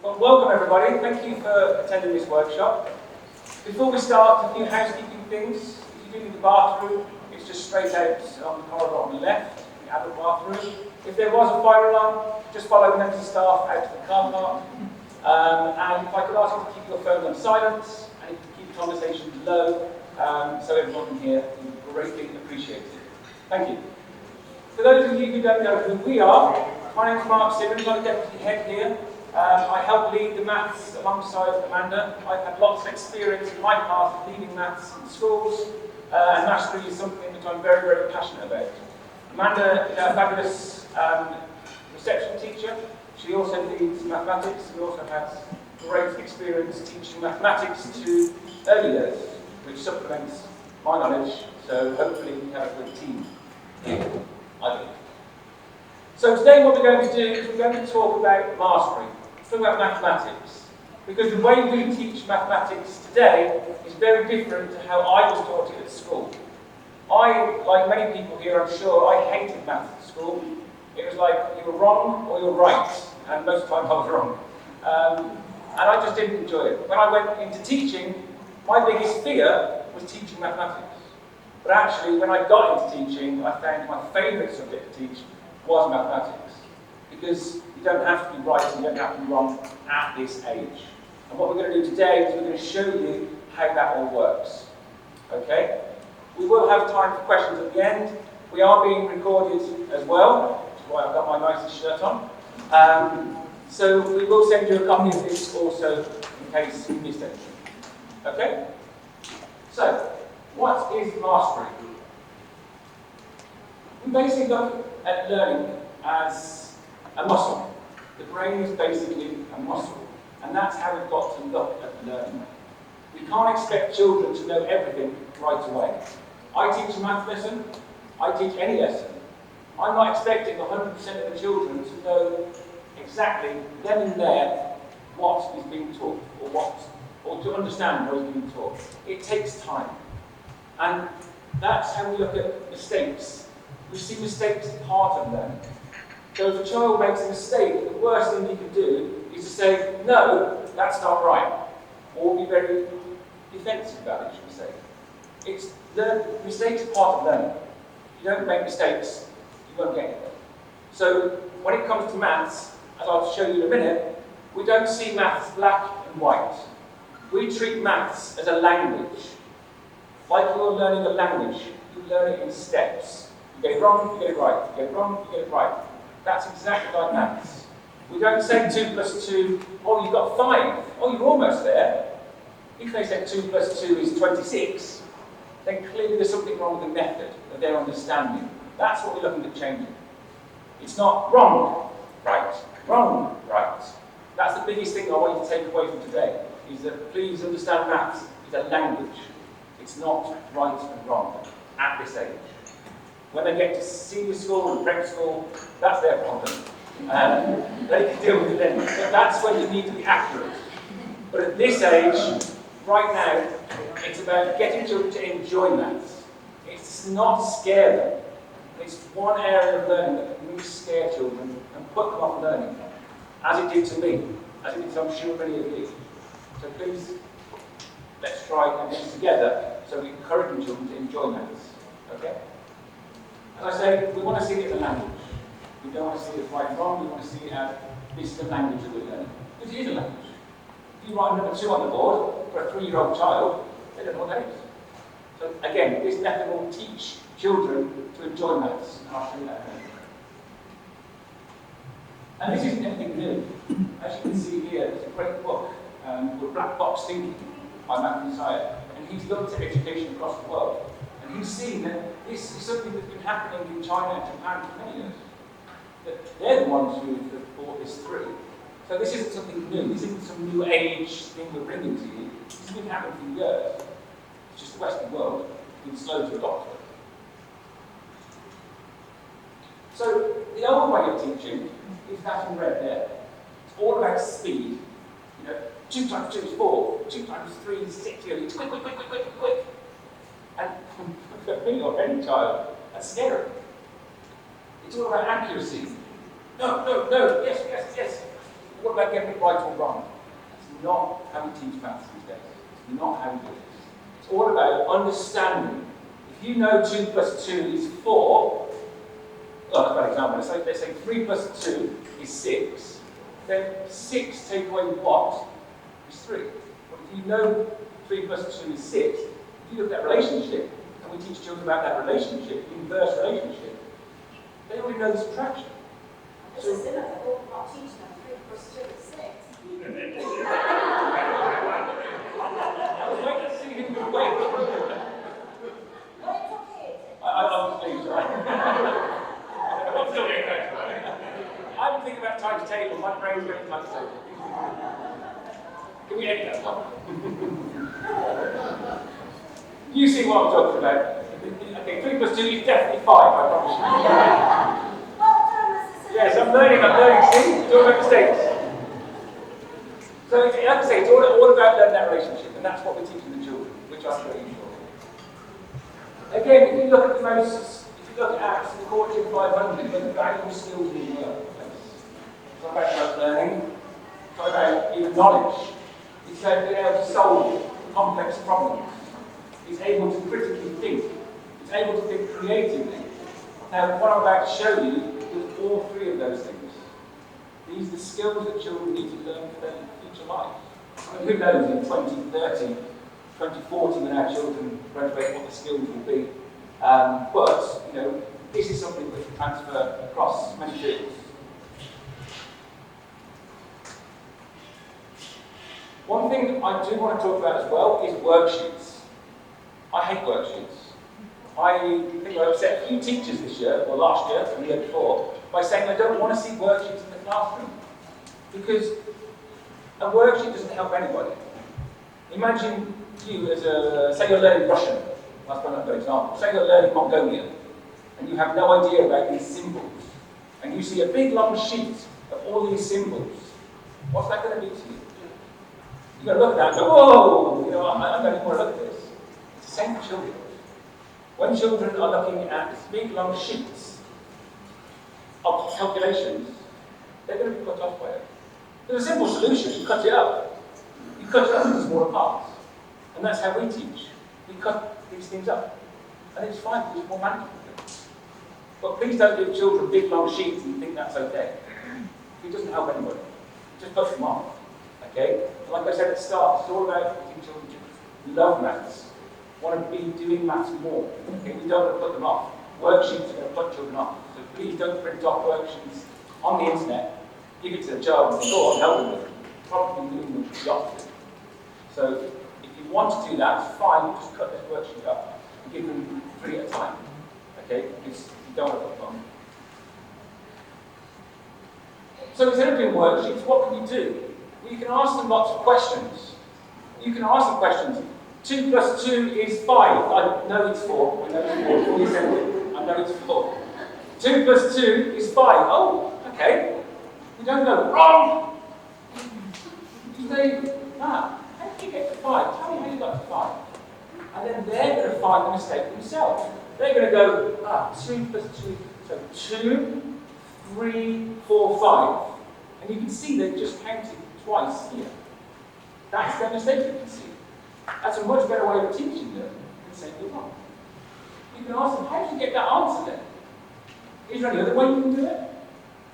Well, welcome everybody. Thank you for attending this workshop. Before we start, a few housekeeping things. If you're in the bathroom, it's just straight out on the corridor on the left, the adult bathroom. If there was a fire alarm, just follow the member staff out to the car park. And if I could ask you to keep your phone on silent, and if you keep the conversation low, so everyone can hear, it would be greatly appreciated. Thank you. For those of you who don't know who we are, my name's Mr Symmonds, I'm the deputy head here. I help lead the maths alongside Amanda. I've had lots of experience in my path leading maths in schools, and mastery is something that I'm very, very passionate about. Amanda is a fabulous reception teacher. She also leads mathematics and also has great experience teaching mathematics to early years, which supplements my knowledge, so hopefully we have a good team here, I think. So today what we're going to do is we're going to talk about mastery. Talk about mathematics, because the way we teach mathematics today is very different to how I was taught it at school. I, like many people here, I'm sure, I hated maths at school. It was like you were wrong or you were right, and most of the time I was wrong. And I just didn't enjoy it. When I went into teaching, my biggest fear was teaching mathematics. But actually, when I got into teaching, I found my favourite subject to teach was mathematics, because you don't have to be right and you don't have to be wrong at this age. And what we're going to do today is we're going to show you how that all works. Okay? We will have time for questions at the end. We are being recorded as well, which is why I've got my nicest shirt on. So we will send you a copy of this also in case you missed anything. Okay? So, what is mastery? We basically look at learning as a muscle. The brain is basically a muscle, and that's how we've got to look at learning. We can't expect children to know everything right away. I teach a math lesson, I teach any lesson. I'm not expecting 100% of the children to know exactly then and there what is being taught, or to understand what is being taught. It takes time. And that's how we look at mistakes. We see mistakes as part of learning. So if a child makes a mistake, the worst thing you can do is to say, no, that's not right. Or be very defensive about it, should we say. Mistakes are part of learning. If you don't make mistakes, you won't get it. So when it comes to maths, as I'll show you in a minute, we don't see maths black and white. We treat maths as a language. Like you're learning a language, you learn it in steps. You get it wrong, you get it right. You get it wrong, you get it right. That's exactly like maths. We don't say 2 plus 2, oh, you've got 5. Oh, you're almost there. If they said 2 plus 2 is 26, then clearly there's something wrong with the method of their understanding. That's what we're looking at changing. It's not wrong, right. Wrong, right. That's the biggest thing I want you to take away from today, is that please understand maths is a language. It's not right and wrong at this age. When they get to senior school and prep school, that's their problem. They can deal with it then. So that's when you need to be accurate. But at this age, right now, it's about getting children to enjoy maths. It's not scare them. It's one area of learning that can really scare children and put them off learning, as it did to me, as it did to, I'm sure, many of you. So please, let's try and do this together so we encourage children to enjoy maths. Okay? As I say, we want to see it as a language. We don't want to see it as right and wrong, we want to see it as this is the language that we're learning. Because it is a language. If you write number 2 on the board for a 3-year-old child, they don't know what that is. So again, this method will teach children to enjoy maths, and I'll show you that in a minute. And this isn't anything new. As you can see here, there's a great book called Black Box Thinking by Matthew Syed, and he's looked at education across the world. And he's seen that this is something that's been happening in China and Japan for many years. That they're the ones who have brought this through. So this isn't something new. This isn't some new age thing we're bringing to you. This has been happening for years. It's just the Western world has been slow to adopt it. So the old way of teaching is that in red there. It's all about speed. You know, 2 times 2 is 4. 2 times 3 is 6. You know, it's quick, quick, quick, quick, quick, quick. And for me or any child, that's scary. It's all about accuracy. No, no, no, yes, yes, yes. what about getting it right or wrong? That's not how we teach maths these days. It's not how we do this. It's all about understanding. If you know 2 plus 2 is 4, well, that's an example. Let's say 3 plus 2 is 6, then 6 take away what is 3. But if you know 3 plus 2 is 6, if you look at that relationship, and we teach children about that relationship, inverse relationship, they already know the subtraction. This is similar, we're not teaching them 3 plus 2 is 6. I was waiting to see who would wait. I'm pleased, right? I'm still getting back. I'm thinking about times table, my brain's going times table. Can we edit that one? You see what I'm talking about. Okay, 3 plus 2 is definitely 5, I promise you. Well done, Mr Symmonds. Yes, I'm learning, see? It's all about mistakes. So, like I say, it's all about learning that relationship, and that's what we're teaching the children, which I'm very sure. Again, if you look at the Fortune 500, the valuable skills in the workplace. It's not about learning, it's not about even knowledge. It's about being able to solve complex problems. It's able to critically think. It's able to think creatively. Now, what I'm about to show you is all 3 of those things. These are the skills that children need to learn for their future life. And who knows in 2030, 2040 when our children graduate what the skills will be. But, you know, this is something that can transfer across many fields. One thing I do want to talk about as well is worksheets. I hate worksheets. I think I upset a few teachers this year, or last year, and the year before, by saying I don't want to see worksheets in the classroom. Because a worksheet doesn't help anybody. Imagine you as say you're learning Russian. That's one good example. Say you're learning Mongolian, and you have no idea about these symbols, and you see a big long sheet of all these symbols. What's that going to do to you? You're going to look at that and go, whoa, you know, I don't even want to look at this. It's the same for children. When children are looking at these big long sheets of calculations, they're going to be cut off by it. There's a simple solution. You cut it up. You cut it up into smaller parts. And that's how we teach. We cut these things up. And it's fine, it's more manageable. But please don't give children big long sheets and think that's okay. It doesn't help anybody. Just put them off. Okay? Like I said at the start, it's all about teaching children to love maths, want to be doing maths more. Okay? We don't want to put them off. Worksheets are going to put children off. So please don't print off worksheets on the internet, give it to the child and say, go on, help them with it. Probably doing them the opposite. So if you want to do that, fine, just cut this worksheet up and give them 3 at a time. Okay? Because you don't want to put them on. So instead of doing worksheets, what can you do? Well, you can ask them lots of questions. You can ask them questions. 2 plus 2 is 5. I know it's 4. I know it's 4. Before you said it, I know it's 4. 2 plus 2 is 5. Oh, okay. You don't know. Wrong! You say, how did you get to 5? Tell me how you got to 5. And then they're going to find the mistake themselves. They're going to go, 2 plus 2. So 2, 3, 4, 5. And you can see they've just counted twice here. That's their mistake, you can see. That's a much better way of teaching them than saying you're wrong. You can ask them, how did you get that answer then? Is there any other way you can do it?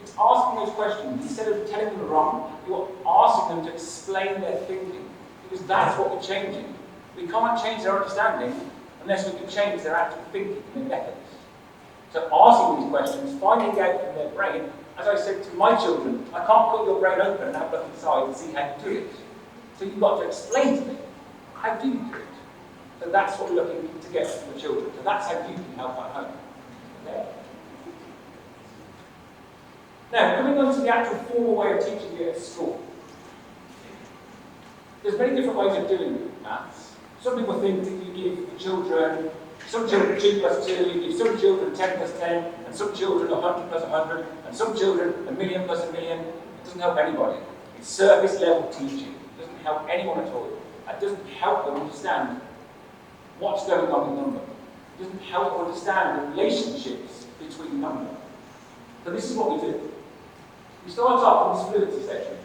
It's asking those questions. Instead of telling them wrong, you're asking them to explain their thinking. Because that's what we're changing. We can't change their understanding unless we can change their actual thinking and their methods. So asking these questions, finding out from their brain, as I said to my children, I can't put your brain open and have a look inside and see how you do it. So you've got to explain to me, how do you do it? So that's what we're looking to get from the children. So that's how you can help at home. Okay? Now, coming on to the actual formal way of teaching it at school. There's many different ways of doing maths. Some people think that you give the children, some children 2 plus 2, you give some children 10 plus 10, and some children 100 plus 100, and some children 1,000,000 plus 1,000,000. It doesn't help anybody. It's surface level teaching. It doesn't help anyone at all. It doesn't help them understand what's going on in number. It doesn't help them understand the relationships between numbers. So this is what we do. We start off with this fluency section.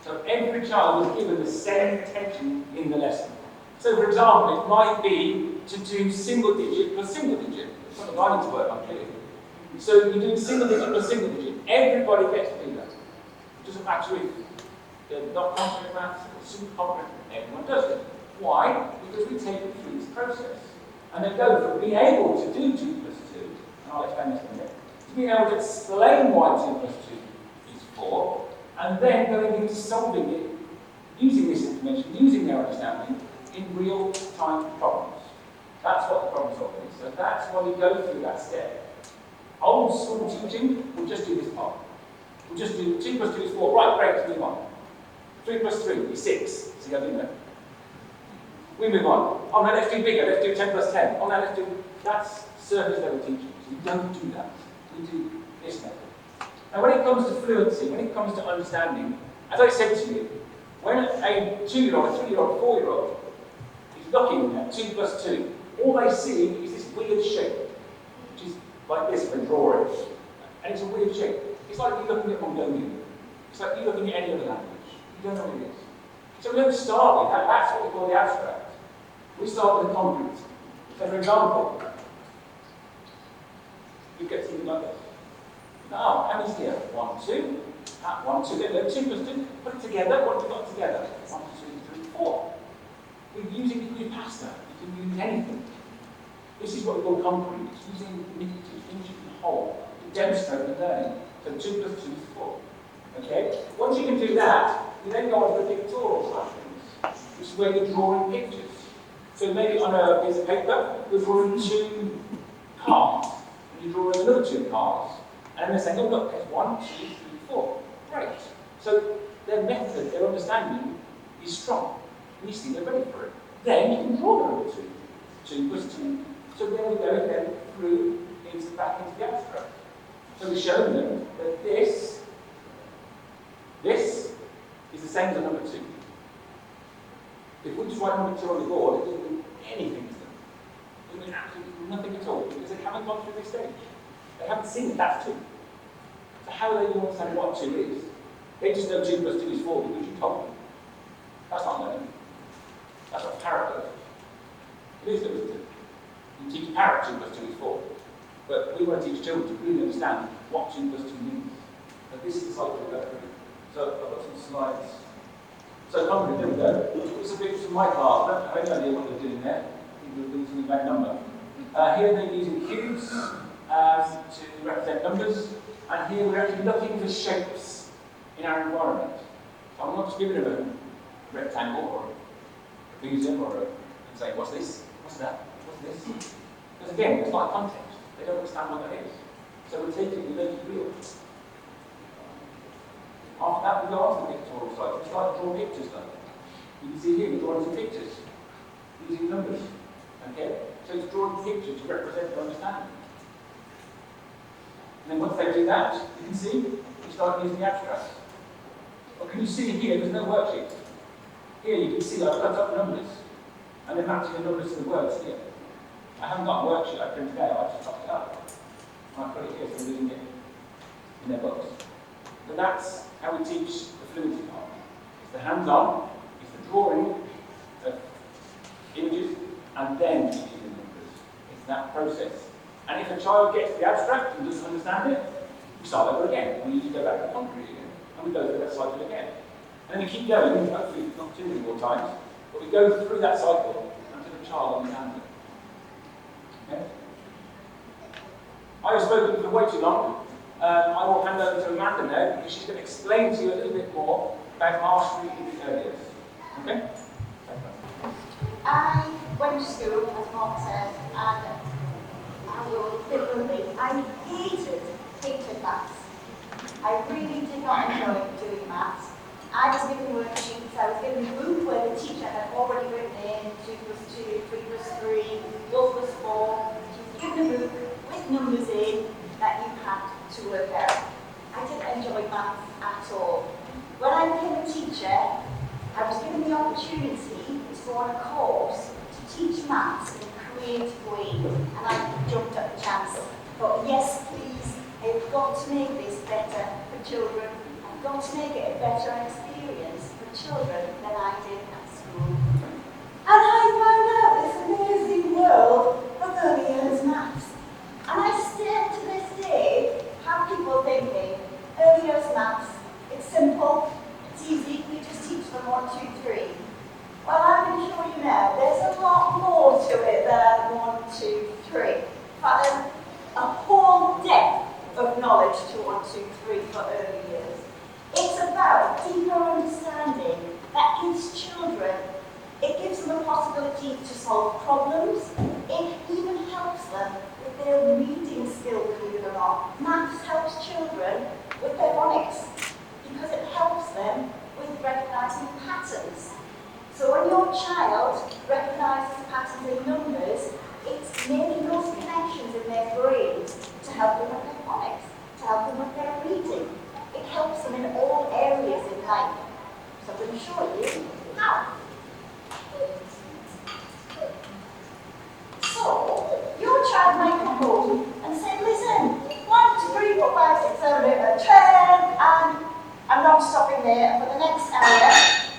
So every child is given the same attention in the lesson. So for example, it might be to do single digit plus single digit. It's something I need to work on clearly. So you do single digit plus single digit. Everybody gets to do that. It doesn't matter if they're not confident in maths or super confident, everyone does it. Why? Because we take them through this process. And they go from being able to do 2 plus 2, and I'll explain this in a minute, to being able to explain why 2 plus 2 is 4, and then going into solving it, using this information, using their understanding, in real-time problems. That's what the problem solving is. So that's why we go through that step. Old school teaching, we'll just do this part. We'll just do 2 plus 2 is 4. Right, great, let's move on. 3 plus 3 is 6. See how I do that? We move on. Oh no, let's do bigger. Let's do 10 plus 10. Oh no, let's do... That's surface level teaching. So we don't do that. We do this method. Now when it comes to fluency, when it comes to understanding, as I said to you, when a 2-year-old, a 3-year-old, a 4-year-old is looking at 2 plus 2, all they see is this weird shape, which is like this when drawing. And it's a weird shape. It's like you're looking at Mongolian. It's like you're looking at any other language. You don't know what it is. So we don't start with that. That's what we call the abstract. We start with the concrete. So for example, you get something like this. Now, how many's here? 1, 2. 1, 2. Then 2 plus 2. Put it together. What have we got together? 1, 2, 3, 4. We're using it pasta. You can use anything. This is what we call concrete. It's using manipulative things you can hold to demonstrate the learning. So 2 plus 2 is 4. Okay? Once you can do that, you then go on to the pictorial side of things, which is where you're drawing pictures. So maybe on a piece of paper, you're drawing 2 cars, and you're drawing another 2 cars, and they're saying, oh look, there's 1, 2, 3, 4. Great. So their method, their understanding is strong. And you see they're ready for it. Then you can draw the other 2. 2 plus 2. So then we go again through back into the abstract. So we've shown them that this is the same as a number 2. If we just write number 2 on the board, it doesn't mean anything to them. It doesn't mean absolutely nothing at all, because they haven't gone through this stage. They haven't seen that that's 2. So how are they going to understand what 2 is? They just know 2 plus 2 is 4 because you told them. That's not learning. That's what parrot does. It is number 2. You teach a parrot 2 plus 2 is 4. But we want to teach children to really understand what 2 plus 2 means. So this is the cycle we go through. So I've got some slides. So concrete, there we go. It's a bit from my class. I have no idea what they're doing there. I think they're doing something about number. Here they're using cubes to represent numbers. And here we're actually looking for shapes in our environment. So I'm not just giving them a rectangle or a prism or and saying, what's this? What's that? What's this? Because again, it's not context. They don't understand what that is. So we take it, we make it real. After that, we go on to the pictorial side. We start to draw pictures then. You can see here, we're drawing some pictures using numbers. Okay? So it's drawing pictures to represent the understanding. And then once they do that, you can see, we start using the abstract. But can you see here, there's no worksheet. Here you can see I've cut up numbers, and they're matching the numbers to the words here. I haven't got a worksheet I printed out, I just chopped it up. And I put it here so they're reading it in their books. But that's how we teach the fluency part. It's the hands-on, it's the drawing of images, and then teaching the numbers. It's that process. And if a child gets the abstract and doesn't understand it, we start over again. We usually go back to concrete again, and we go through that cycle again. And then we keep going, hopefully not too many more times, but we go through that cycle until the child understands it. Okay? I have spoken for way too long. I will hand over to Amanda now because she's going to explain to you a little bit more about mastery in the early years. Okay? I went to school, as Mark said, and I will literally, I hated maths. I really did not enjoy doing maths. I was given worksheets, I was given a group where the teacher had already written in 2 plus 2, 3 plus 3, 4 plus 4. She was given a book with numbers in that you had to work out. I didn't enjoy maths at all. When I became a teacher, I was given the opportunity to go on a course to teach maths in a creative way, and I jumped at the chance. But yes, please, I've got to make this better for children. I've got to make it a better experience children than I did at school. And I found out this amazing world of early years maths. And I still, to this day, have people thinking, early years maths, it's simple, it's easy, you just teach them 1, 2, 3. Well, I can show you now, there's a lot more to it than 1, 2, 3. In fact, there's a whole depth of knowledge to 1, 2, 3 for early years. It's about deeper understanding that gives children, it gives them a possibility to solve problems. It even helps them with their reading skill, believe it or not. Maths helps children with their phonics because it helps them with recognizing patterns. So when your child recognizes patterns in numbers, it's making those connections in their brains to help them with their phonics, to help them with their reading. It helps them in all areas in life. So I'm going to show you how. So, your child might come home and say, listen, 1, 2, 3, 4, 5, 6, 7, 8, 10, and I'm not stopping there. For the next hour,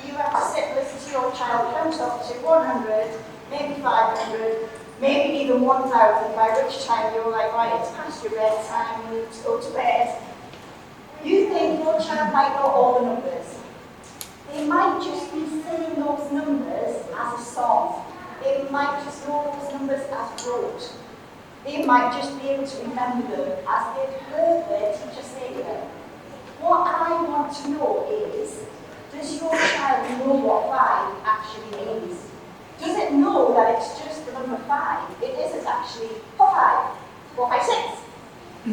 you have to sit and listen to your child count up to 100, maybe 500, maybe even 1,000, by which time you're like, right, it's past your bedtime, you need to go to bed. You think your child might know all the numbers. They might just be saying those numbers as a song. They might just know those numbers as rote. They might just be able to remember them as they've heard their teacher say them. What I want to know is, does your child know what 5 actually means? Does it know that it's just the number 5? It isn't actually 4, 5, 4, 5, 6.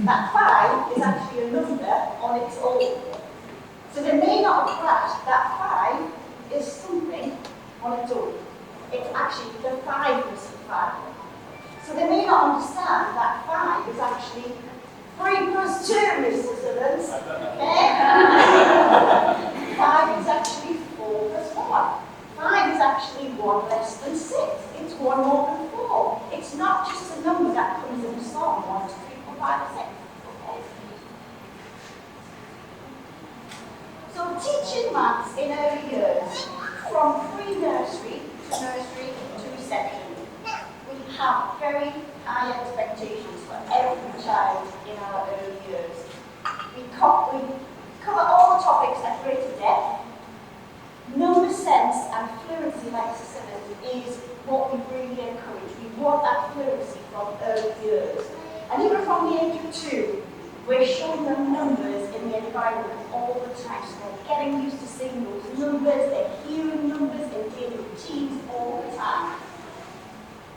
That 5 is actually a number on its own. So they may not have grasped that 5 is something on its own. It's actually the 5 is 5. So they may not understand that 5 is actually 3 plus 2, Mr Symmonds. Okay? 5 is actually 4 plus 1. 5 is actually 1 less than 6. It's 1 more than 4. It's not just a number that comes in a song, 1, 2, 3, 4, 5, 6. Okay? So teaching maths in early years, from pre-nursery to nursery to reception, we have very high expectations for every child in our early years. We cover all the topics at greater depth. Number sense and fluency, like Mr Symmonds, is what we really encourage. We want that fluency from early years. And even from the age of 2, we're showing them numbers in the environment all the time. So they're getting used to seeing those numbers, they're hearing numbers in daily routines all the time.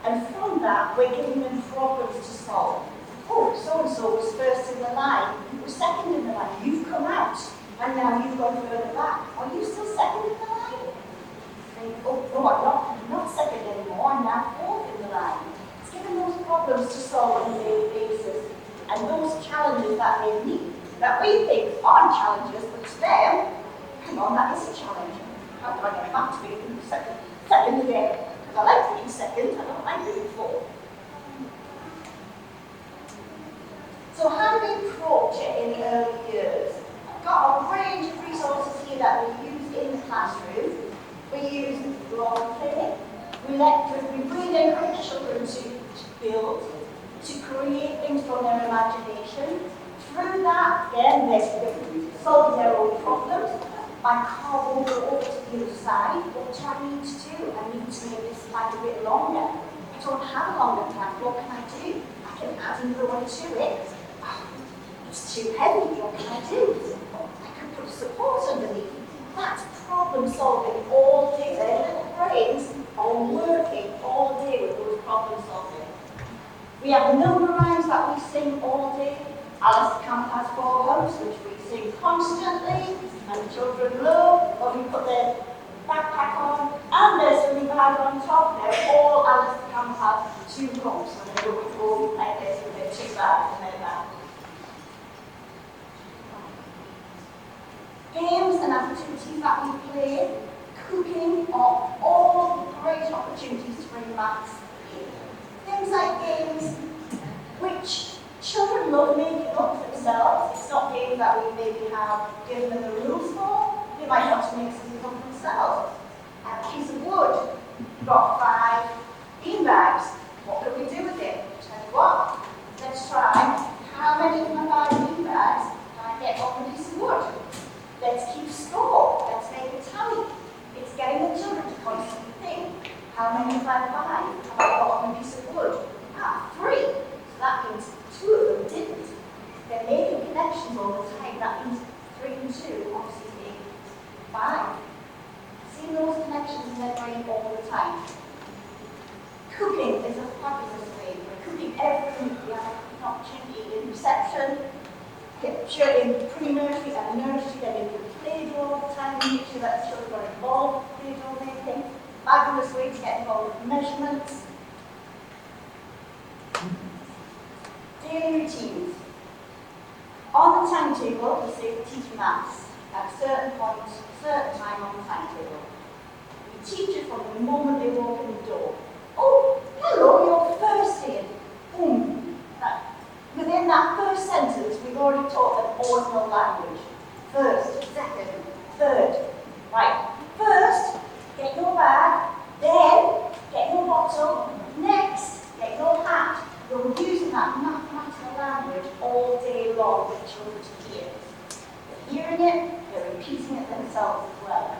And from that, we're giving them problems to solve. Oh, so-and-so was first in the line, was second in the line. You've come out, and now you've gone further back. Are you still second in the line? Think, oh, no, I'm not second anymore, I'm now 4th in the line. It's giving those problems to solve on a daily basis. And those challenges that they meet, that we think aren't challenges, but to them, hang on, that is a challenge. How do I get back to being second again? Because I like being second, I don't like being 4th. So how do we approach it in the early years? I've got a range of resources here that we use in the classroom. We use role play. We really encourage children to build, to create things from their imagination. Through that, again, they're solving their own problems. I can't go over to the other side. What do I need to do? I need to make this slide a bit longer. I don't have a longer plan. What can I do? I can add another one to it. It's too heavy. What can I do? I can put support underneath. That's problem solving all day. Their little brains are working all day with those problem solving. We have number rhymes that we sing all day. Alice Camp has 4 hopes, which we sing constantly, and the children love. Or we put their backpack on and their swimming bag on top. They're all Alice Camp has 2 hopes when they go home like this with their 2 bags in their bag. Games and activities that we play, cooking, are all great opportunities to bring maths in. Things like games which children love making up themselves. It's not games that we maybe have given them the rules for. They might want to make something up themselves. A piece of wood. You've got 5 bean bags. What could we do with it? Tell you what, let's try. How many of my 5 bean bags can I get on a piece of wood? Let's keep score. Let's make a tally. It's getting the children to constantly think. How many of my 5 have I got on a piece of wood? 3. So that means 2 of them didn't. They're making connections all the time. That means 3 and 2 obviously make 5. Seeing those connections in their brain all the time. Cooking is a fabulous way. We're cooking everything. We have an opportunity in reception, in pre-nursery and nursery, then in the play-doh all the time, make sure that the children are involved in play-doh making. Fabulous way to get involved with measurements. Daily routines. On the timetable, we say we teach maths at a certain point, a certain time on the timetable. We teach it from the moment they walk in the door. Oh, hello, you're first in. Boom. Within that first sentence, we've already taught them ordinal language. First, second, third. Right. First, get your bag. Then, get your bottle. Next, get your hat. You're using that mathematical language all day long for children to hear. They're hearing it, they're repeating it themselves as well.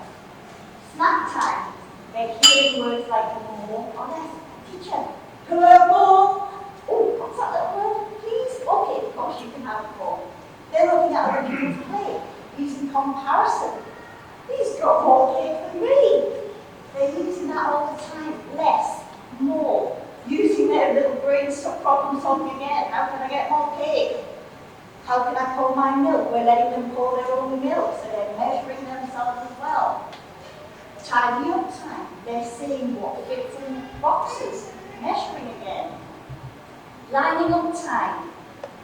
Snack time. They're hearing words like more or less. Teacher, can I have more? Oh, what's that little word? Please? Okay, of course you can have more. They're looking at other people's play, using comparison. He's got more cake than me. They're using that all the time. Less, more. Using their little brains to problem solving again. How can I get more cake? How can I pour my milk? We're letting them pour their own milk, so they're measuring themselves as well. Tidy up time. They're seeing what fits in boxes. Measuring again. Lining up time.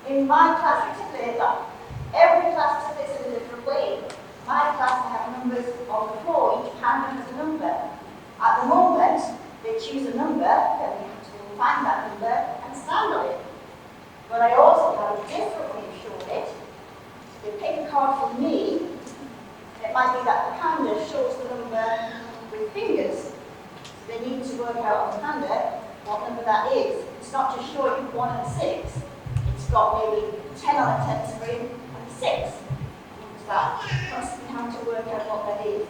In my class, particularly, every class does this in a different way. My class, I have numbers on the floor. Each hand has a number. At the moment, they choose a number, then we have to find that number and stand on it. But I also have a different way of showing it. They pick a card from me. It might be that the calendar shows the number with fingers. So they need to work out on the calendar what number that is. It's not just showing 1 and 6. It's got maybe 10 on a 10 screen and 6. So that constantly having to work out what that is.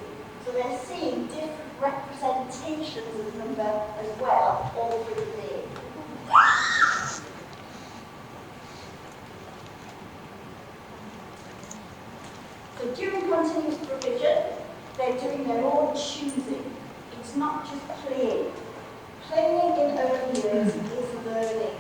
So they're seeing different representations of the number as well all through the day. So during continuous provision, they're doing their own choosing. It's not just playing. Playing in early years is learning.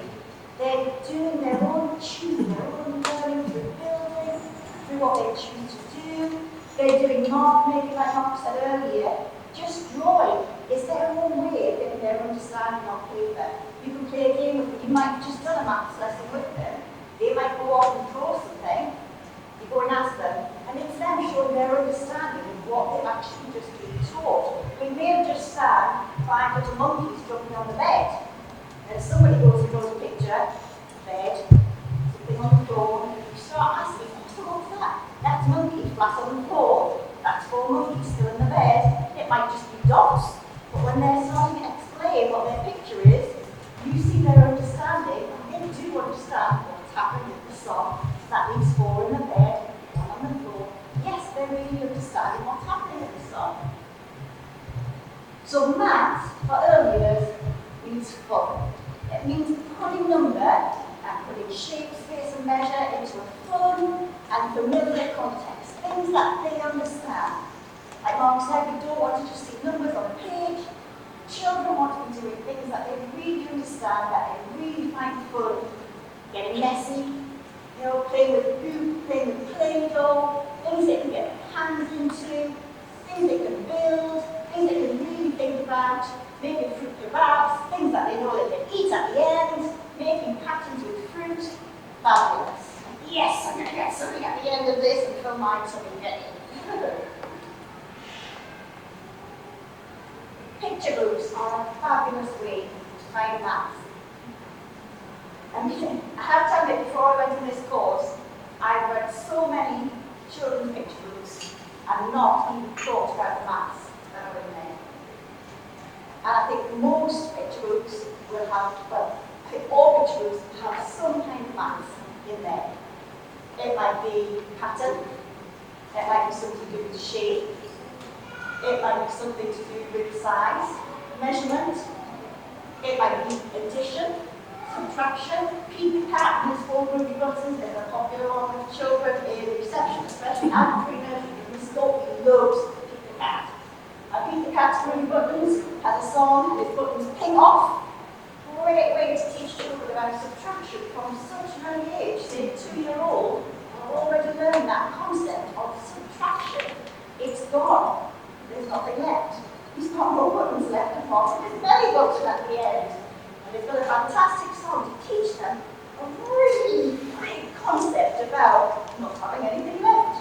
They're doing their own choosing, their own learning through building, through what they choose to do. They're doing mark making, like Mark said earlier. Just drawing is their own way of getting their understanding on paper. You can play a game with them. You might have just done a maths lesson with them. They might go off and draw something. You go and ask them, and it's them showing their understanding of what they've actually just been taught. We may have just sat 5 little monkeys jumping on the bed, and somebody goes and draws a picture, bed, something on the floor, and you start asking, what's that? That's monkeys flat on the floor. That's 4 monkeys still in the bed. It might just be dots, but when they're starting to explain what their picture is, you see their understanding, and they do understand what's happened with the song. That means 4 in the bed, 1 on the floor. Yes, they're really understanding what's happening with the song. So maths for early years means fun. It means putting number and putting shape, space and measure into a fun and familiar context. Things that they understand. Like Mark said, we don't want to just see numbers on a page. Children want to be doing things that they really understand, that they really find fun. Getting messy, playing with food, playing with Play-Doh, things they can get their hands into, things they can build, things they can really think about, making fruit kebabs, things that they know that they eat at the end, making patterns with fruit. Fabulous. Yes, I'm going to get something at the end of this and fill my tummy again. Picture books are a fabulous way to find maths. And I have to admit, before I went to this course, I've read so many children's picture books. and not even thought about the maths that are in there. And I think most picture books will have, well, I think all picture books have some kind of maths in there. It might be pattern, it might be something to do with shape, it might be something to do with size, measurement, it might be addition, subtraction, keep cat, and its 4 groovy buttons is a popular one with children in reception, especially at pre-nursery. Miss Dorothy loves keep the cat. And keep the cat's groovy buttons has a song, and its buttons ping off. Great way to teach children about subtraction from such an early age. Say 2-year-old are already learning that concept of subtraction. It's gone. There's nothing left. He's got more buttons left apart from his belly button at the end. And it's got a fantastic song to teach them a really great concept about not having anything left.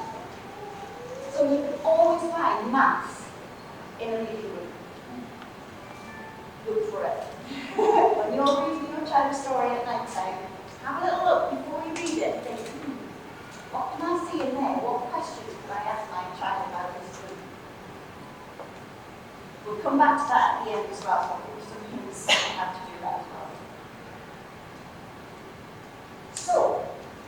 So you can always find maths in a reading room. Look for it. When you're reading your child a story at night time, have a little look before you read it. Think, what can I see in there? What questions can I ask my child about this book? We'll come back to that at the end as well. I'll give you some hints on how to do that as well. So,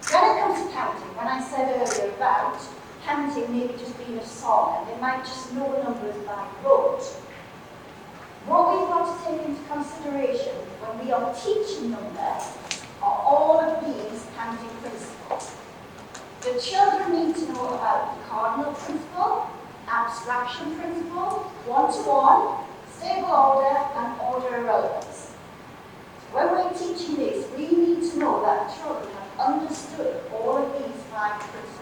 when it comes to counting, when I said earlier about counting maybe just being a song, and they might just know the numbers by rote, what we've got to take into consideration when we are teaching numbers are all of these counting principles. The children need to know about the cardinal principle, abstraction principle, one-to-one, stable order, and order irrelevance. When we're teaching this, we need to know that the children have understood all of these 5 principles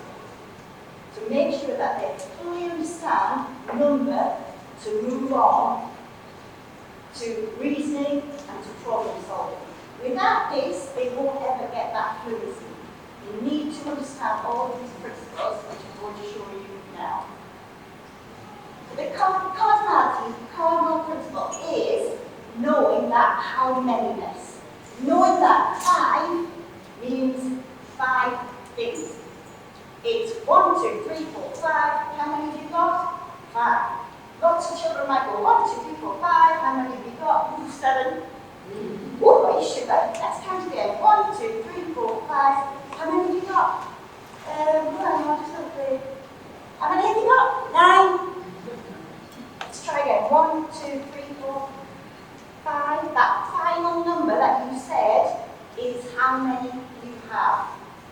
to make sure that they fully understand number to move on to reasoning and to problem solving. Without this, they won't ever get that fluency. You need to understand all of these principles, which I'm going to show you now. The cardinal principle is knowing that how manyness. Knowing that 5 means 5 things. It's 1, 2, 3, 4, 5. How many have you got? 5. Lots of children might go 1, 2, 3, 4, 5. How many have you got? 7. Oh, you sugar. Let's count again. 1, 2, 3, 4, 5. How many have you got? How many have you got? 9. Let's try again. 1, 2, 3, 4, 5. That final number that you said is how many you have.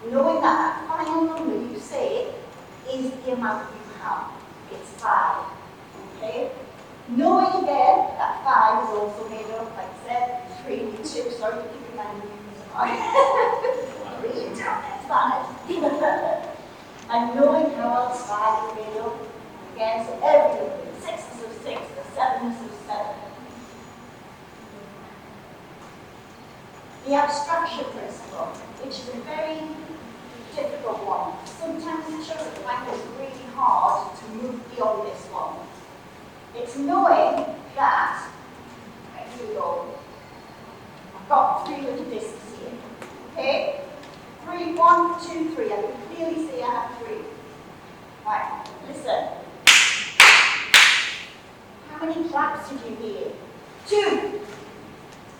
Knowing that final number you say is the amount you have. It's 5. Okay? Knowing again that 5 is also made up, like I said, 3, 2, sorry to keep reminding you this one. 3, 2, that's 5. And knowing how else 5 is made up, again, so every number, 6 is of 6, the 7 is of 7. The abstraction principle, which is a very difficult one. Sometimes the children find it really hard to move beyond this one. It's knowing that, right, here we go. I've got 3 little discs here. Okay? 3, 1, 2, 3. I can clearly see I have 3. Right, listen. How many claps did you hear? 2.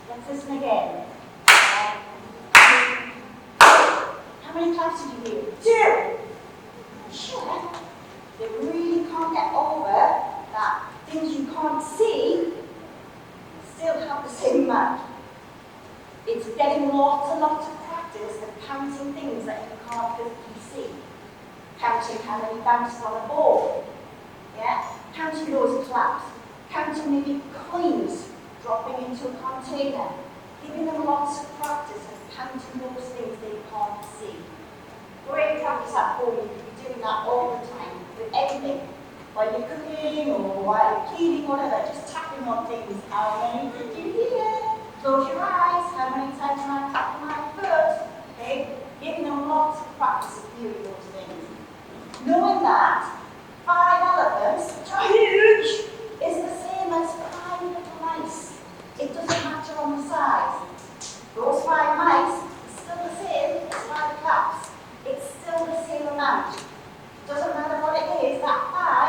Let's listen again. How many claps did you hear? 2. Sure. They really can't get over that things you can't see still have the same amount. It's getting lots and lots of practice of counting things that you can't physically see. Counting how many bounces on a ball. Yeah? Counting those claps. Counting maybe coins dropping into a container. Giving them lots of practice of counting those things they can't see. Great practice at home. You can be doing that all the time with anything. While you're cooking or while you're cleaning, whatever, just tapping on things. How many did you hear? Close your eyes. How many times am I tapping my foot? Okay? Giving them lots of practice of hearing those things. Knowing that 5 elephants, which are huge, is the same as 5 little mice. It doesn't matter on the size. Those 5 mice are still the same as 5 claps. It's still the same amount. Doesn't matter what it is, that 5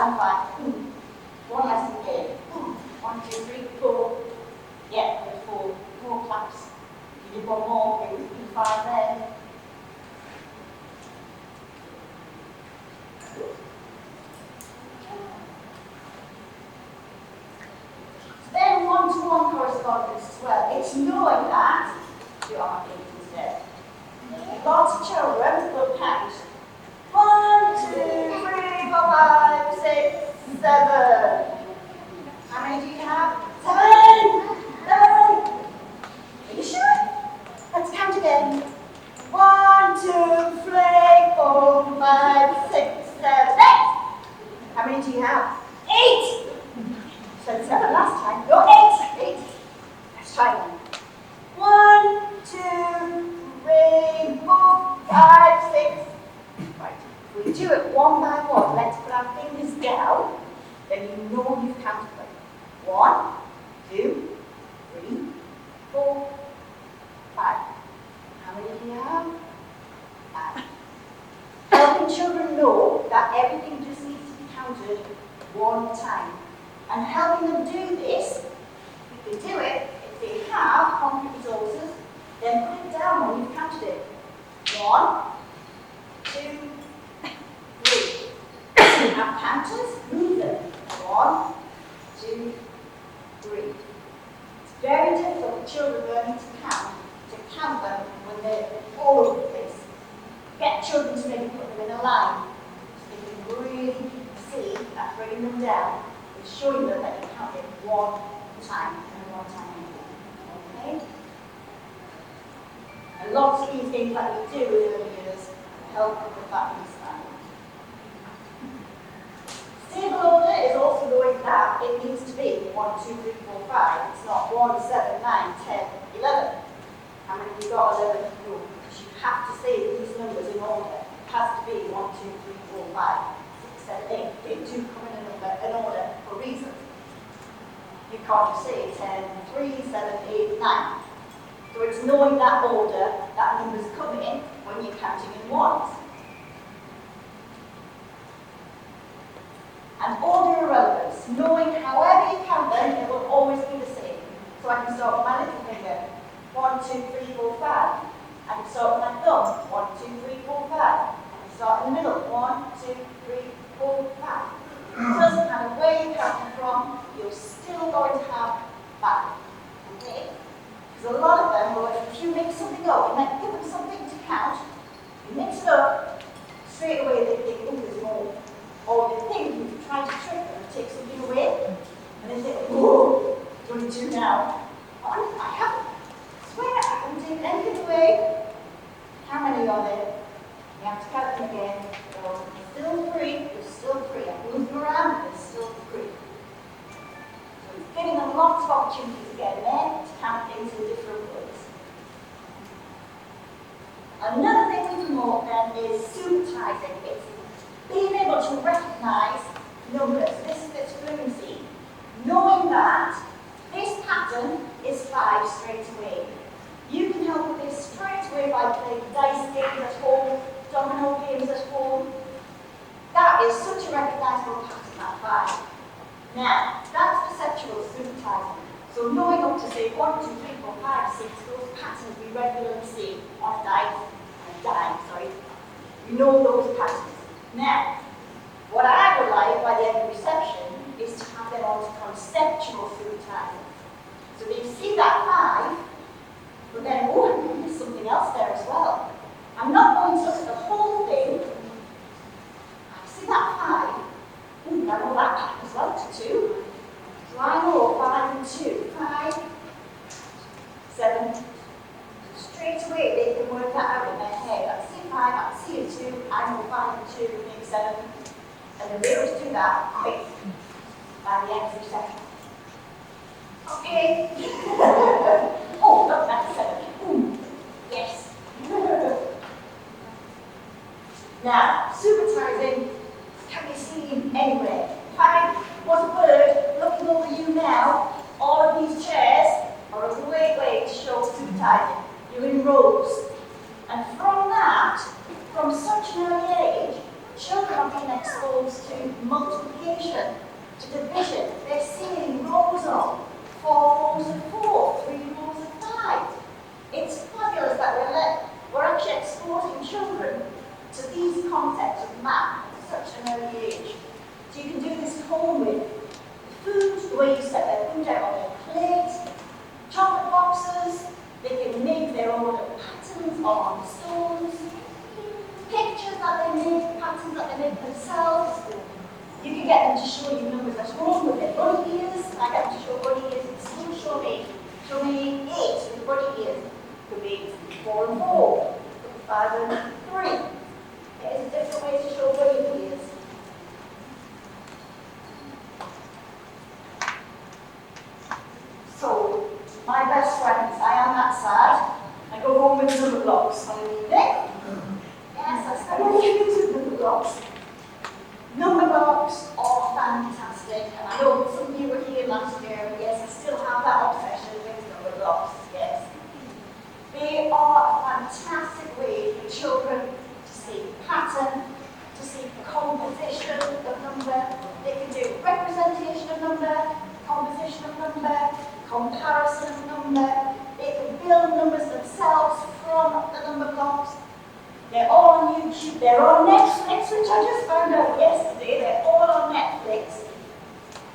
I'm fine. One lesson again. 1, 2, 3, 4. Yeah, there's 4 claps. If you did one more, it would be 5 then. Then one-to-one correspondence as well. It's knowing that you are instead. Lots of children will count. 1, 2, 3, 4, 5, 6, 7. How many do you have? 7! 7! Are you sure? Let's count again. 1, 2, 3, 4, 5, 6, 7, 8. How many do you have? 8! So 7 last time. No, 8. 8. Let's try again. 1, 2, 3, 4, 5, 6. Right. If we do it one by one, let's put our fingers down, then you know you've counted them. 1, 2, 3, 4, 5. How many do you have? 5. Helping children know that everything just needs to be counted one time. And helping them do this, if they do it, if they have concrete resources, then put it down when you've counted it. 1, 2, 3. Have counters, move them. 1, 2, 3. It's very difficult for children learning to count them when they're all over the place. Get children to maybe put them in a line so they can really see that bringing them down is showing them that you count it one time and one time only. Okay? And lots of these things that we do in early years help with that understanding. Stable order is also knowing that it needs to be 1, 2, 3, 4, 5. It's not 1, 7, 9, 10, 11. How many have you got? 11? No. Because you have to say these numbers in order. It has to be 1, 2, 3, 4, 5, 6, 7, 8. They do come in order for reasons. You can't just say 10, 3, 7, 8, 9. So it's knowing that order, that numbers come in when you're counting in ones. And order irrelevance, knowing however you count them, it will always be the same. So I can start with my little finger, 1, 2, 3, 4, 5. I can start with my thumb, 1, 2, 3, 4, 5. I can start in the middle, 1, 2, 3, 4, 5. It doesn't matter where you're counting from, you're still going to have 5. Okay? Because a lot of them will, if you mix something up, you might give them something to count, you mix it up, straight away they think there's more. Or they think you've tried to trick them and take something away, and they think, whoa, what do you do now? Oh, I haven't. I swear I haven't taken anything away. How many are there? You have to count them again. So there's still 3, there's still 3. I'm moving around, there's still 3. So it's giving them lots of opportunities again there to count things in different ways. Another thing we promote then is Subitising. It's being able to recognise numbers. This is its fluency. Knowing that this pattern is 5 straight away. You can help with this straight away by playing dice games at home, domino games at home. That is such a recognisable pattern, that 5. Now, that's perceptual Subitising. So knowing up to say 1, 2, 3, 4, 5, 6, those patterns we regularly see on a dime, sorry. You know those patterns. Now, what I would like by the end of reception is to have them on to conceptual Subitising. So they see that 5, but then, oh, there's something else there as well. I'm not going to look at the whole thing. I see that 5. Ooh, I know that pattern as well, to 2. So I know 5 and 2. 5, 7. Straight away, they can work that out in their head. I see 5, I see a 2, I know 5 and 2 make 7. And then they always do that quick by the end of the session. Okay. Oh, look, that's 7. Ooh, yes. Now, Subitising can be seen anywhere. If I was a bird looking over you now, all of these chairs are a great way to show Subitising. You're in rows. And from that, from such an early age, children are being exposed to multiplication to division. They're seeing rows of 4 rows of 4, 3 rows of 5. It's fabulous that we're actually exposing children to these concepts of math at such an early age. So you can do this at home with food, the way you set their food out on their plate, chocolate boxes, they can make their own patterns on stones, pictures that they make, patterns that they make themselves. You can get them to show you numbers at home with their bunny ears. I get them to show bunny ears in school. Show me 8 with bunny ears. Could be 4 and 4, 5 and 3. There's different ways to show bunny ears. So, my best friends, I am that sad. I go home with Numberblocks on the evening. Yes, I spend my evenings with Numberblocks. Numberblocks are fantastic, and I know some of you were here last year. Yes, I still have that obsession with Numberblocks. Yes, they are a fantastic way for children to see pattern, to see composition of number. They can do representation of number, composition of number, comparison of number. They can build numbers themselves from the number blocks. They're all on YouTube, they're on Netflix, which I just found out yesterday. They're all on Netflix.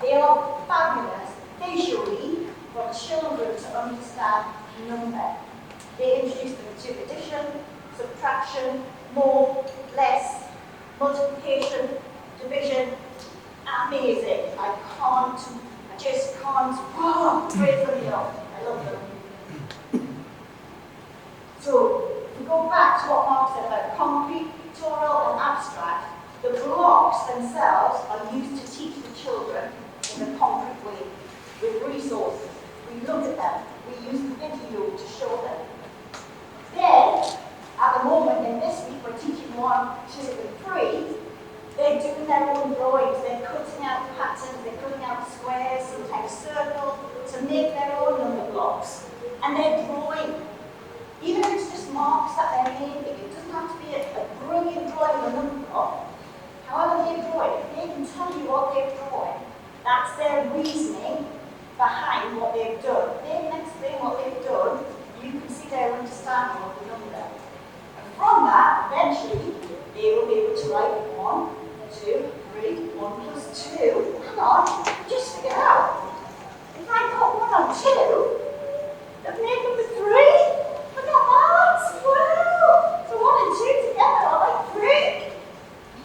They are fabulous visually for children to understand number. They introduce them to addition, subtraction, more, less, multiplication, division. Amazing. I just can't praise them enough. I love them. So, to go back to what Mark said about concrete, pictorial, and abstract, the blocks themselves are used to teach the children in a concrete way, with resources. We look at them, we use the video to show them. Then, at the moment, in this week, we're teaching 1, 2, and 3. They're doing their own drawings, they're cutting out patterns, they're cutting out squares, sometimes circles, to make their own number blocks. And they're drawing. Even if it's just marks that they're making, it doesn't have to be a brilliant drawing of a number block. However they draw it, they can tell you what they're drawing. That's their reasoning behind what they've done. They can explain what they've done, you can see their understanding of the number. And from that, eventually, they will be able to write 1, 2, 3, 1 plus 2. Hang on, just figure out. If I put 1 on 2, that make number 3. Look at that! Wow! So 1 and 2 together are like 3.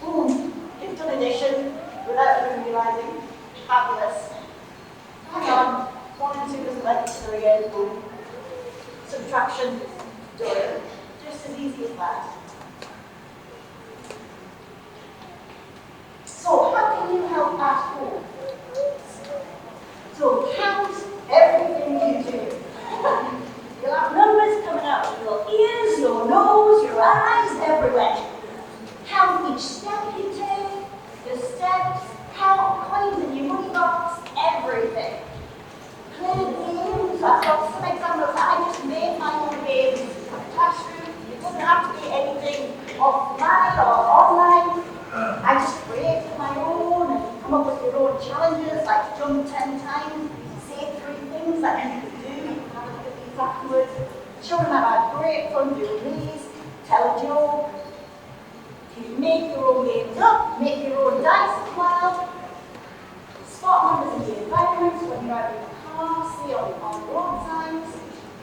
Boom! You've done addition without even realising. Fabulous. Hang on. 1 and 2 doesn't like each other again. Boom. Subtraction. Done. Just as easy as that. So, how can you help at home? So, count everything you do. You'll have numbers coming out of your ears, your nose, your eyes, everywhere. Count each step you take, the steps, count coins in your money box, everything. Play games. I've got some examples. I just made my own games in the classroom. It doesn't have to be anything offline or online. I just created my own and come up with your own challenges, like jump 10 times, say 3 things that you can do. You can have a look at these afterwards. Children have had great fun doing these. Tell a joke. You make your own games up, make your own dice as well. Spot numbers in the environment when you're out in the car, see on road signs.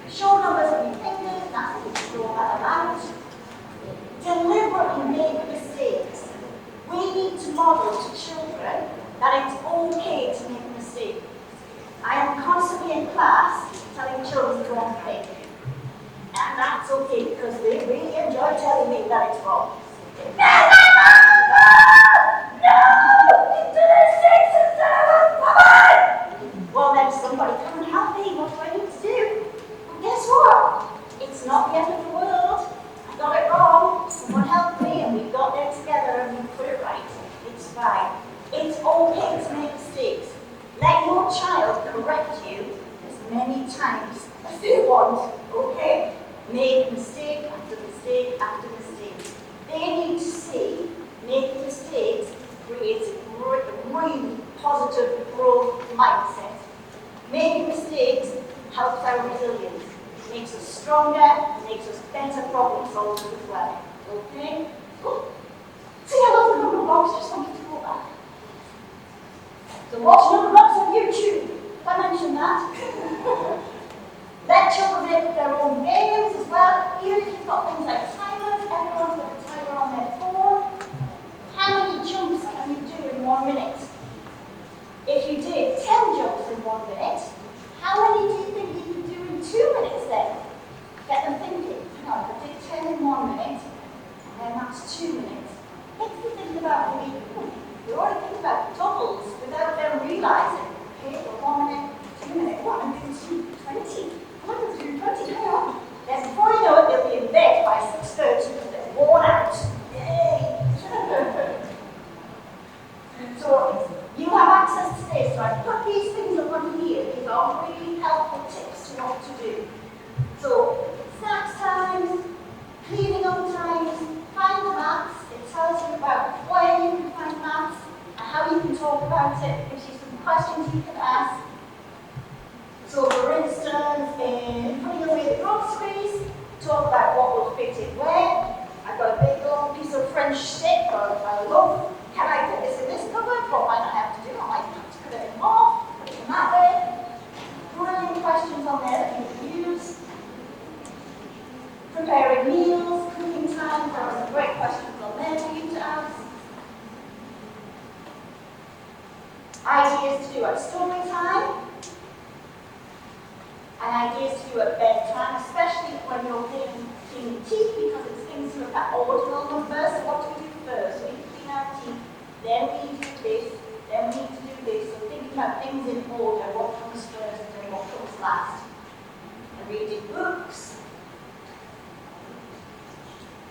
Show numbers with your fingers, that's what you draw that out. Deliberately make mistakes. We need to model to children that it's okay to make a mistake. I am constantly in class telling children the wrong thing. And that's okay because they really enjoy telling me that it's wrong. No! You did it 6 and 7! Come on! Well, then somebody come and help me. What do I need to do? Well, guess what? It's not the end of the world. I got it wrong. Someone helped me and we got there together and we put it right. It's fine. It's okay to make mistakes. of growth mindset. Making mistakes helps our resilience. Makes us stronger, makes us better problem solvers as well. Okay? Cool. See, I love the Numberblocks, just wanted to go back. So watch Numberblocks on YouTube. If I mention that. Let children make up their own games as well. Even if you've got things like timers, everyone's got a timer on their phone. How many jumps can you do in 1 minute? If you did 10 jumps in 1 minute, how many do you think you could do in 2 minutes then? Get them thinking. Hang on, if I did 10 in 1 minute, and then that's 2 minutes. Makes me think about maybe, we're already thinking about doubles without them realising. Okay, for 1 minute, 2 minutes, what, I'm doing 20. I'm going to do 20, hang on. Then before you know it, they'll be in bed by 6:30 because they're worn out. Yay! So you have access to this, so I put these things up on here. These are really helpful tips to what to do. So snacks times, cleaning up times, find the maths. It tells you about where you can find maths and how you can talk about it. It gives you some questions you can ask. So for instance, in putting away the groceries, talk about what will fit in where. I've got a big long piece of French stick I love. Can I put this in this cupboard? What might I have to do? I might have to cut it in half, put it in that way. Brilliant questions on there that you can use. Preparing meals, cooking time, there are some great questions on there for you to ask. Ideas to do at story time. And ideas to do at bedtime, especially when you're cleaning teeth, because it's things to look at ordinal numbers. So what do we do first? We clean our teeth, then we do this, then we need to do this. So thinking about things in order, what comes first and what comes last. And reading books.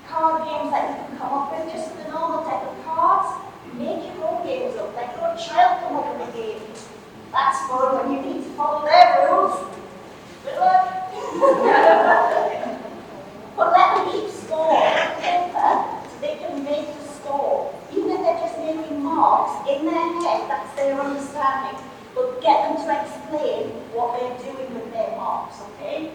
Card games that you can come up with, just with a normal deck of cards. Make your own games up, let your child come up with a game. That's fun when you need to follow their rules. Good luck. But let them keep score on paper so they can make the score. Even if they're just making marks in their head, that's their understanding. But get them to explain what they're doing with their marks, okay?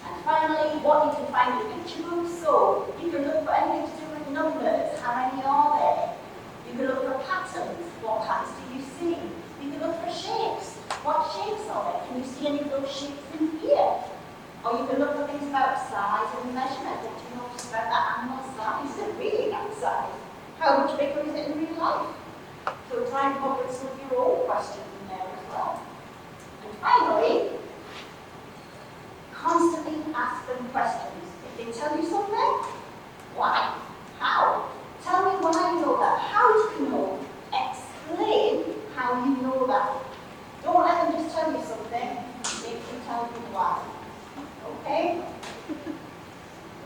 And finally, what you can find in picture books. So you can look for anything to do with numbers. How many are there? You can look for patterns. What patterns do you see? You can look for shapes. What shapes are there? Can you see any of those shapes in here? Or you can look for things about size and measurement. What do you notice about that animal size? Is it really that size? How much bigger is it in real life? So try and come up with some of your own questions in there as well. And finally, constantly ask them questions. If they tell you something, why? How? Tell me why you know that. How do you know? Explain how you know that. Don't let them just tell you something. Make them tell you why. Okay?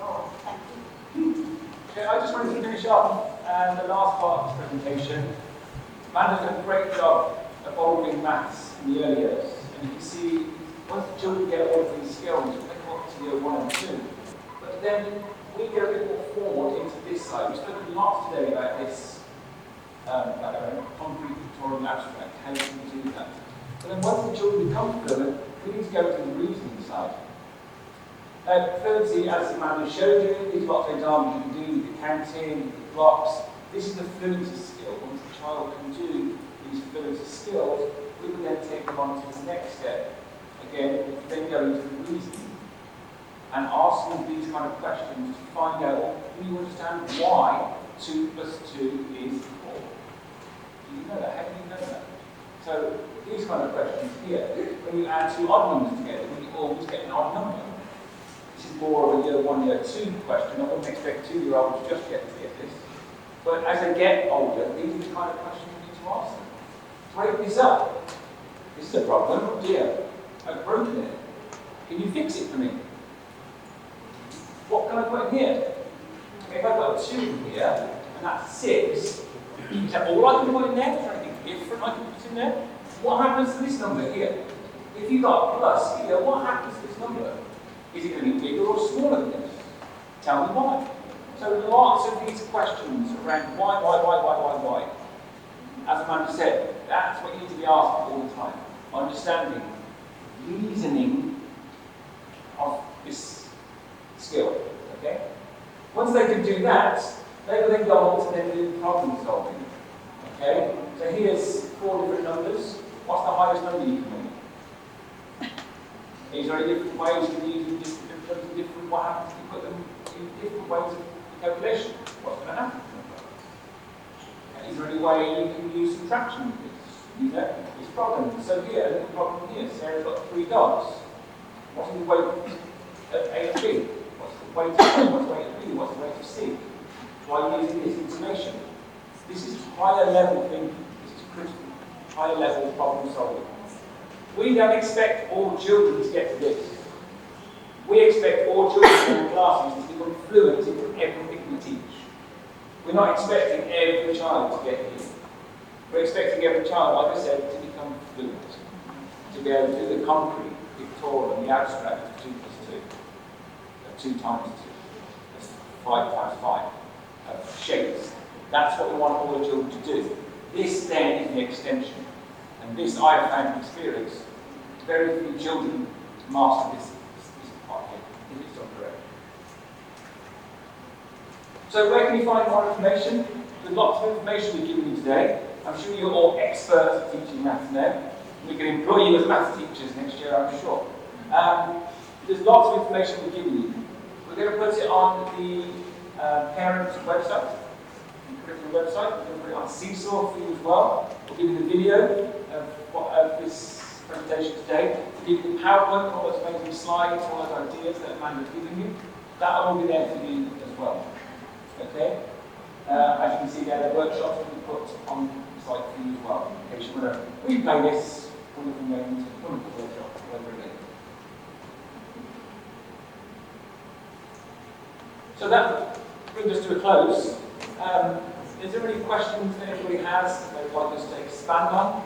Oh, thank you. Okay, I just wanted to finish up and the last part of this presentation. Amanda's done a great job evolving maths in the early years. And you can see once the children get all of these skills, they come up to year 1 and 2. But then we get a bit more forward into this side. We've spoken lots today about this concrete, pictorial, abstract, how you can do that. But then once the children become fluent, we need to go to the reasoning side. Fluency, as Amanda showed you, these lots of examples you can do with the counting, with the blocks. This is the fluency skill. Once the child can do these fluency skills, we can then take them on to the next step. Again, we can then go into the reasoning and ask them these kind of questions to find out, do you understand why 2 plus 2 is 4? Do you know that? How do you know that? So, these kind of questions here, when you add 2 odd numbers together, you always get an odd number. This is more of a year 1, year 2 question. I wouldn't expect 2-year-olds just yet to get this. But as they get older, these are the kind of questions you need to ask them. Break this up. This is a problem. Oh dear, I've broken it. Can you fix it for me? What can I put in here? Okay, if I've got a 2 here, and that's 6, is that all I can put in there? Is there anything different I can put in there? What happens to this number here? If you've got a plus here, what happens to this number? Is it going to be bigger or smaller than this? Tell me why. So lots of these questions around why. As Amanda said, that's what you need to be asking all the time. Understanding, reasoning of this skill. Okay? Once they can do that, they will then go on to then do problem solving. Okay? So here's 4 different numbers. What's the highest number you can make? Is there any different ways of using different what happens if you put them in different ways of calculation? What's going to happen? Is there any way you can use subtraction with this? You know, this problem. So here, a little problem here. Sarah's got 3 dogs. What is the weight of A and B? What's the weight of A? What's the weight of B? What's the weight of C? Why are you using this information? This is higher level thinking. This is critical. Higher level problem solving. We don't expect all children to get to this. We expect all children in classes to become fluent in everything we teach. We're not expecting every child to get here. We're expecting every child, like I said, to become fluent, to be able to do the concrete, pictorial, and the abstract of 2 plus 2, 2 times 2, that's 5 times 5, of shapes. That's what we want all the children to do. This then is the extension. And this I have found experience. Very few children master this part here, if it's done correct. So where can you find more information? There's lots of information we've given you today. I'm sure you're all experts at teaching maths now. We can employ you as maths teachers next year, I'm sure. There's lots of information we've given you. We're going to put it on the parents' website, the curriculum website. We're going to put it on Seesaw for you as well. We'll give you the video of this presentation today. We'll give you the PowerPoint, all those amazing slides, all those ideas that Amanda's given you. That'll all be there for you as well. Okay? As you can see there, the workshops will be put on the site for you as well. In case you want to replay this wonderful moment, wonderful workshop, whatever it is. So that brings us to a close. Is there any questions that anybody has that they'd like us to expand on?